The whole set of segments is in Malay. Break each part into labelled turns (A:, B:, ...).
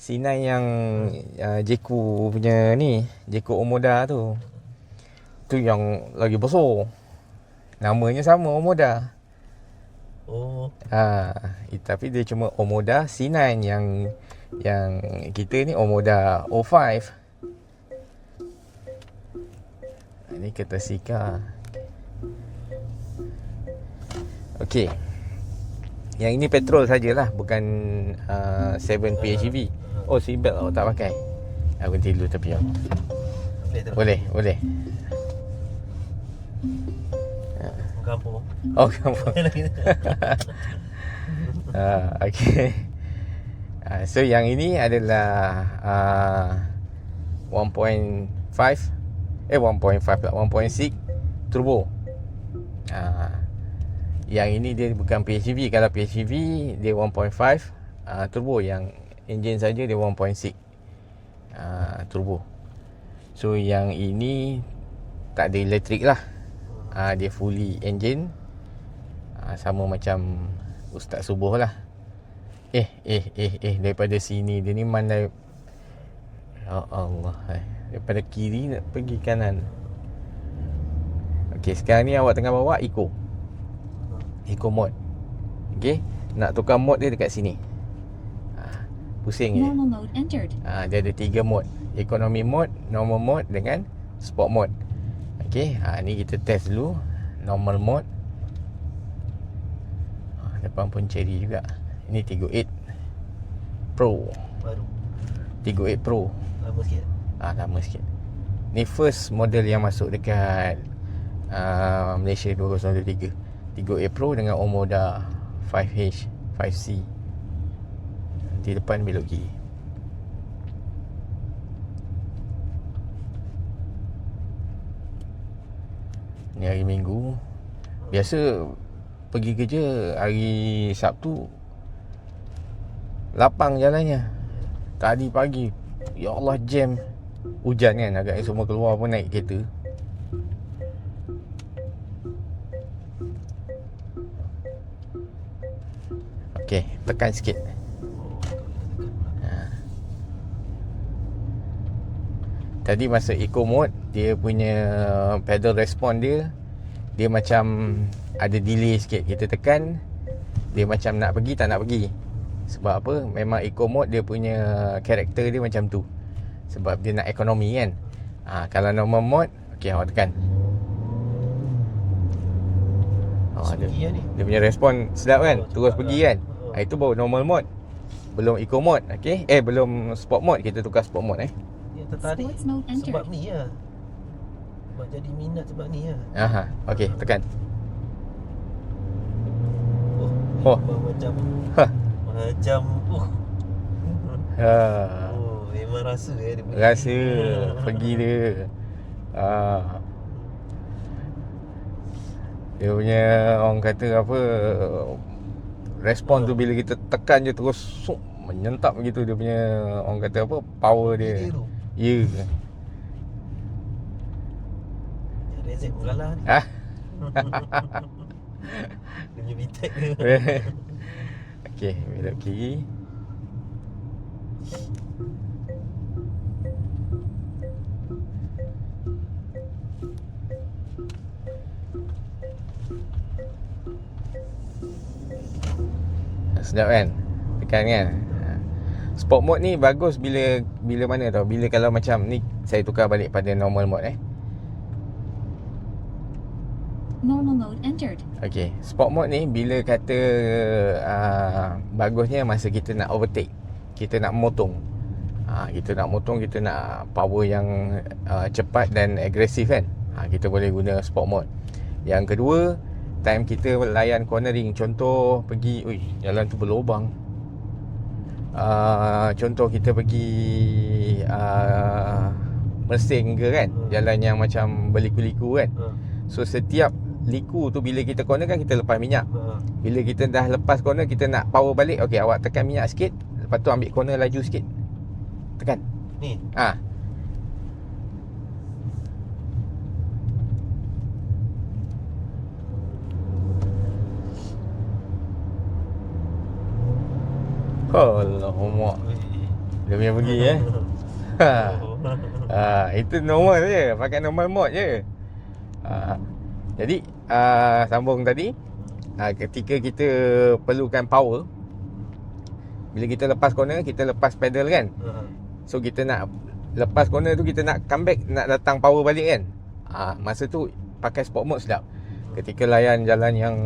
A: C9 yang Jeko punya ni, Jeko Omoda tu. Tu yang lagi besar. Namanya sama, Omoda.
B: Oh.
A: Tapi dia cuma Omoda C9, yang kita ni Omoda O5. Ini courtesy car. Okey. Yang ini petrol sajalah, bukan 7 PHEV. Oh, seatbelt awak tak pakai. Berhenti dulu tepi awak. Boleh.
B: Kampung.
A: Oh, kamu. Okey. So yang ini adalah 1.5 lah, 1.6 turbo. Yang ini dia bukan PHEV. Kalau PHEV dia 1.5 turbo. Yang enjin saja dia 1.6 turbo. So yang ini tak ada elektrik lah. Dia fully engine. Sama macam Ustaz Subuh lah. Daripada sini dia ni mandai. Ya Allah, daripada kiri nak pergi kanan. Okey, sekarang ni awak tengah bawa Eco mode. Okey, nak tukar mode dia dekat sini. Pusing je.
C: Normal mode entered.
A: Dia ada 3 mode. Economy mode, normal mode dengan sport mode. Okey, ni kita test dulu normal mode. Depan pun cherry juga. Ini 38 Pro.
B: Baru
A: 38 Pro.
B: lama sikit.
A: Lama sikit. Ni first model yang masuk dekat Malaysia 2023. 38 Pro dengan Omoda 5H 5C. Nanti depan belok kiri. Ni hari Minggu. Biasa pergi kerja hari Sabtu lapang jalannya. Tadi pagi, ya Allah, jam. Hujan kan, agaknya semua keluar pun naik kereta. Okey, tekan sikit. Tadi masa eco mode, dia punya pedal response dia macam ada delay sikit. Kita tekan, dia macam nak pergi tak nak pergi. Sebab apa? Memang eco mode dia punya karakter dia macam tu. Sebab dia nak ekonomi kan. Kalau normal mode, okey, awak tekan. Dia punya respon sedap kan. Terus pergi kan. Itu baru normal mode. Belum eco mode. Okey. Belum sport mode. Kita tukar sport mode.
B: Dia tertarik sebab ni lah. Sebab jadi minat sebab ni lah.
A: Okey, tekan.
B: Macam memang rasa dia punya.
A: Rasa pergi dia. Dia punya orang kata apa, respon tu bila kita tekan je terus menyentak begitu. Dia punya orang kata apa, power dia. Ya.
B: Rezek pun kalah ni. Dia punya bitek dia.
A: Okey, belok kiri. Sedap kan? Tekan kan? Sport mode ni bagus bila mana tau? Bila kalau macam ni, saya tukar balik pada normal mode
C: Normal mode entered.
A: Okey, sport mode ni bila kata bagusnya masa kita nak overtake, kita nak motong. Kita nak motong, kita nak power yang cepat dan agresif kan. Kita boleh guna sport mode. Yang kedua, time kita layan cornering, contoh pergi, jalan tu berlubang. Contoh kita pergi Mersing ke kan, jalan yang macam berliku-liku kan. So setiap liku tu bila kita corner kan, kita lepas minyak. Bila kita dah lepas corner, kita nak power balik. Okey, awak tekan minyak sikit, lepas tu ambil corner laju sikit. Tekan
B: ni. Alamak.
A: Dia punya pergi itu normal je. Pakai normal mode je. Jadi sambung tadi, ketika kita perlukan power, bila kita lepas corner, kita lepas pedal kan. So kita nak lepas corner tu, kita nak come back, nak datang power balik kan. Masa tu pakai sport mode sedap. Ketika layan jalan yang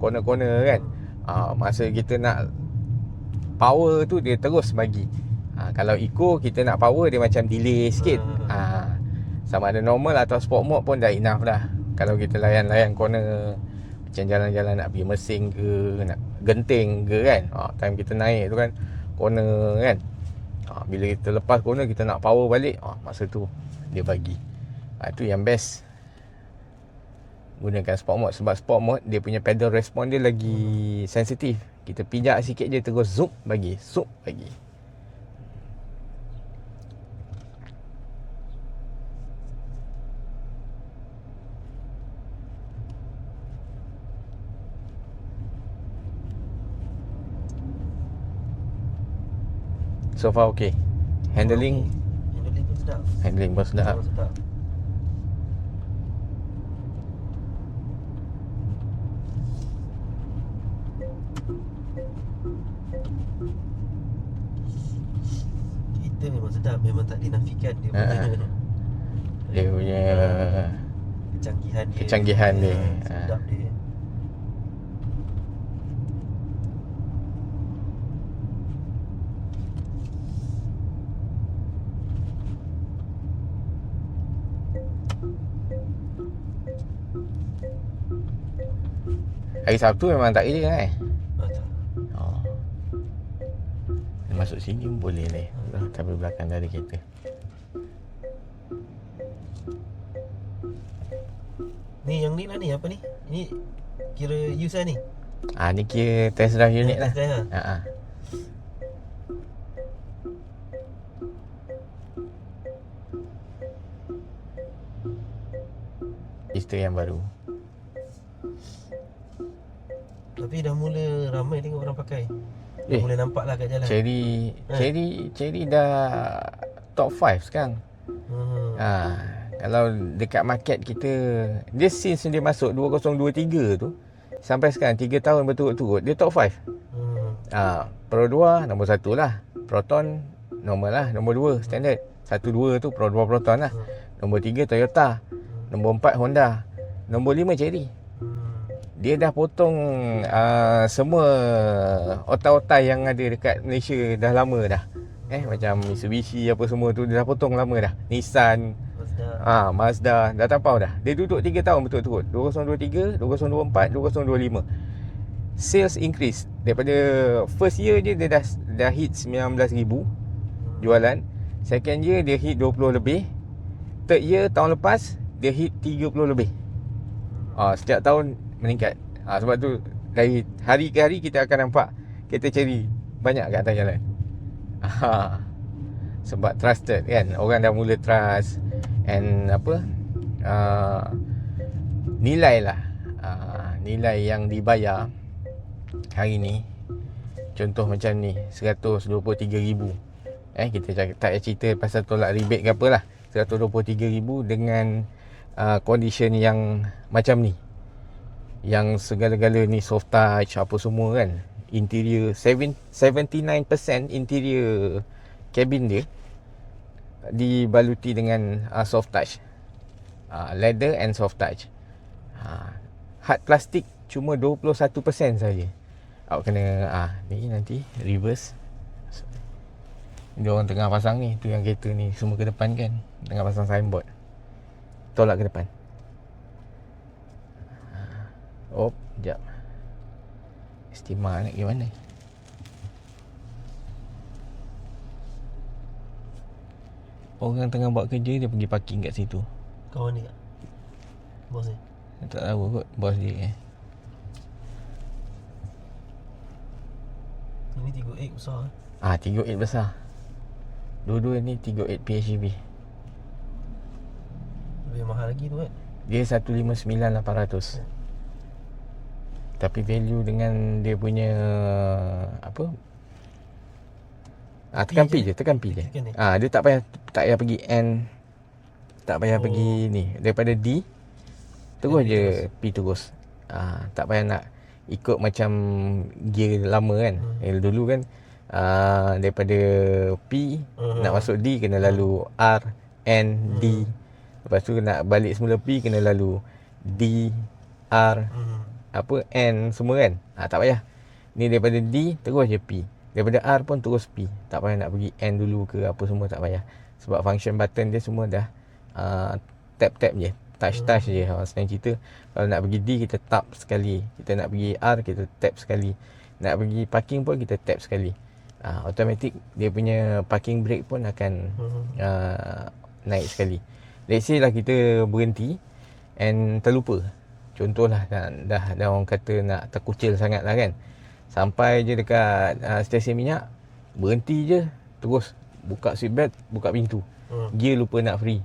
A: corner-corner kan, masa kita nak power tu, dia terus bagi. Kalau eco, kita nak power, dia macam delay sikit. Sama ada normal atau sport mode pun dah enough dah. Kalau kita layan-layan corner, macam jalan-jalan nak pergi Mersing ke, nak Genting ke kan, time kita naik tu kan, corner kan, bila kita lepas corner, kita nak power balik, masa tu dia bagi. Itu yang best gunakan sport mode. Sebab sport mode, dia punya pedal respon dia lagi sensitif. Kita pijak sikit je, terus zoom bagi. So far okay. Handling
B: pun sedap.
A: Handling pun sedap. Kita memang sedap. Memang tak dinafikan dia punya dia punya
B: kecanggihan dia.
A: Sedap
B: dia.
A: Hari Sabtu memang tak kerja kan?
B: Tak.
A: Masuk sini pun boleh lah. Tapi belakang dah ada kereta.
B: Ni yang ni lah ni, apa ni? Ni kira use lah ni?
A: Ni kira test drive unit lah.
B: Test drive lah?
A: Pistol yang baru.
B: Tapi dah mula ramai tengok orang pakai. Dah mula nampak lah kat jalan.
A: Cherry dah top 5 sekarang. Kalau dekat market kita, dia since dia masuk 2023 tu sampai sekarang 3 tahun berturut-turut, dia top 5. Pro 2 nombor 1 lah. Proton normal lah. Nombor 2 standard. 1, 2 tu Pro 2 Proton lah. Nombor 3 Toyota. Nombor 4 Honda. Nombor 5 Cherry. Dia dah potong semua otai-otai yang ada dekat Malaysia dah lama dah. Macam Mitsubishi apa semua tu, dia dah potong lama dah. Nissan, Mazda dah tampau dah. Dia duduk 3 tahun betul-betul. 2023, 2024, 2025. Sales increase. Daripada first year je dia dah hit 19,000 jualan. Second year dia hit 20 lebih. Third year tahun lepas dia hit 30 lebih. Setiap tahun meningkat. Sebab tu dari hari ke hari kita akan nampak kereta Cherry banyak kat atas jalan. Sebab trusted kan. Orang dah mula trust. And nilai lah, nilai yang dibayar hari ni, contoh macam ni 123,000. Kita tak payah cerita pasal tolak rebate ke apa lah. 123,000 dengan condition yang macam ni, yang segala-gala ni soft touch apa semua kan. Interior 79% interior cabin dia dibaluti dengan soft touch, leather and soft touch. Hard plastik cuma 21% saja. Awak kena ni nanti reverse. Dia orang tengah pasang ni, tu yang kereta ni semua ke depan kan, tengah pasang signboard. Tolak ke depan. Sekejap. Estima nak pergi mana? Orang tengah buat kerja, dia pergi parking kat situ.
B: Kawan ni tak? Bos ni?
A: Tak tahu kot bos dia.
B: Ini 38 besar.
A: 38 besar. Dua-dua ni 38 PHEV.
B: Lebih mahal lagi tu kan?
A: Dia 159,800. Tapi value dengan dia punya Tekan P je, tekan P je.
B: Tekan ni.
A: Dia tak payah pergi N. Tak payah pergi ni. Daripada D terus
B: P
A: je P terus. Tak payah nak ikut macam gear lama kan. Dulu kan daripada P nak masuk D kena lalu R, N, D. Lepas tu nak balik semula P kena lalu D, R, N semua kan. Tak payah. Ni daripada D terus je P. Daripada R pun terus P. Tak payah nak pergi N dulu ke apa semua, tak payah. Sebab function button dia semua dah tap-tap je, touch je. Senang cerita, kalau nak pergi D kita tap sekali, kita nak pergi R kita tap sekali, nak pergi parking pun kita tap sekali. Automatic dia punya parking brake pun akan naik sekali. Let's say lah kita berhenti and terlupa, contohlah dah orang kata nak terkucil sangat lah kan, sampai je dekat stesen minyak, berhenti je, terus buka seatbelt, buka pintu, gear lupa nak free.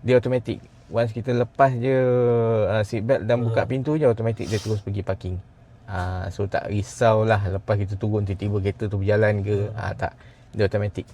A: Dia automatic, once kita lepas je seatbelt dan buka pintu je, automatic dia terus pergi parking. So tak risaulah lepas kita turun tiba-tiba kereta tu berjalan ke. Tak, dia automatic.